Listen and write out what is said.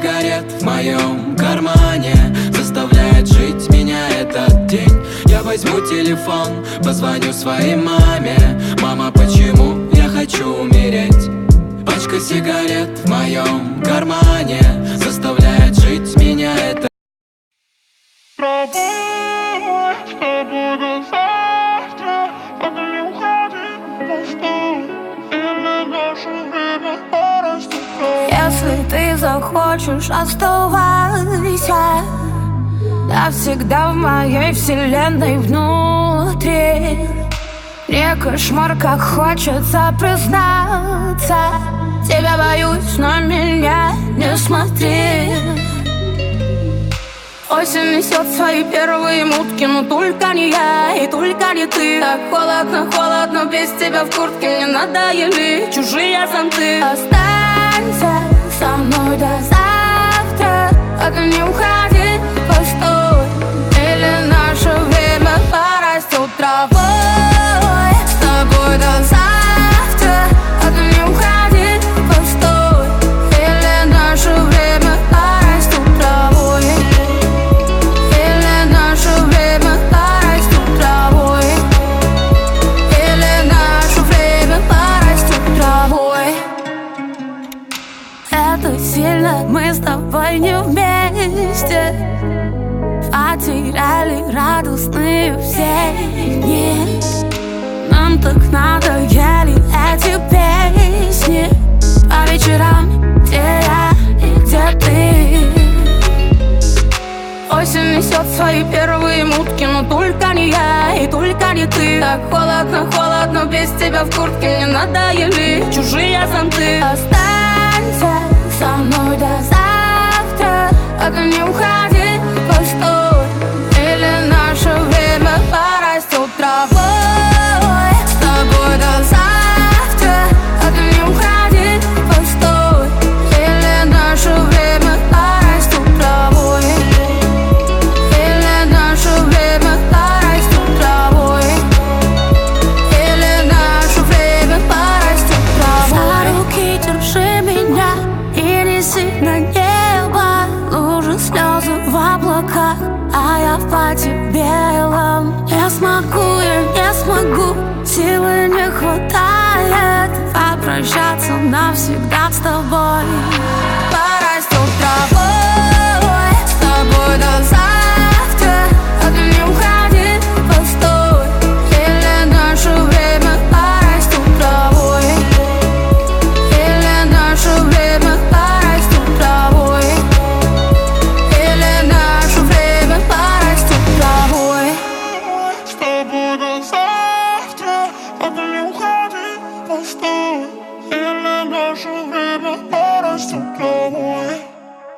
сигарет в моем кармане заставляет жить меня этот день. Я возьму телефон, позвоню своей маме. Мама, почему я хочу умереть? Пачка сигарет в моем кармане заставляет жить меня этот. Травой, с тобой до завтра, только не уходи, постой, или наше время порастет. Если ты захочешь, оставайся навсегда в моей вселенной внутри. Мне кошмар, как хочется признаться. Тебя боюсь, на меня не смотри. Осень несет свои первые мутки, но только не я и только не ты. Так холодно, холодно, без тебя в куртке. Мне надоели чужие зонты. Останься со мной до завтра, только не уходи, постой, или наше время порастет травой. С тобой до завтра, только не уходи, постой, или наше время порастет травой. Или наше время порастет травой. Или наше время порастет травой. Это сильно, мы с тобой не вместе. Потеряли радостные все дни. Нам так надоели эти песни по вечерам, где я и где ты. Осень несет свои первые мутки, но только не я и только не ты. Так холодно, холодно, без тебя в куртке. Мне надоели чужие зонты. Останься со мной до завтра, только не уходи, постой, или наше время порастет травой. С тобой до завтра, только не уходи, постой, или наше время порастет травой. Или наше время порастет травой. Или наше время порастет травой. За руки держи меня и неси на небо. Лужи, слезы в облаках, а я в платье белом. Не смогу, я не смогу, силы не хватает попрощаться навсегда с тобой. Порастет травой.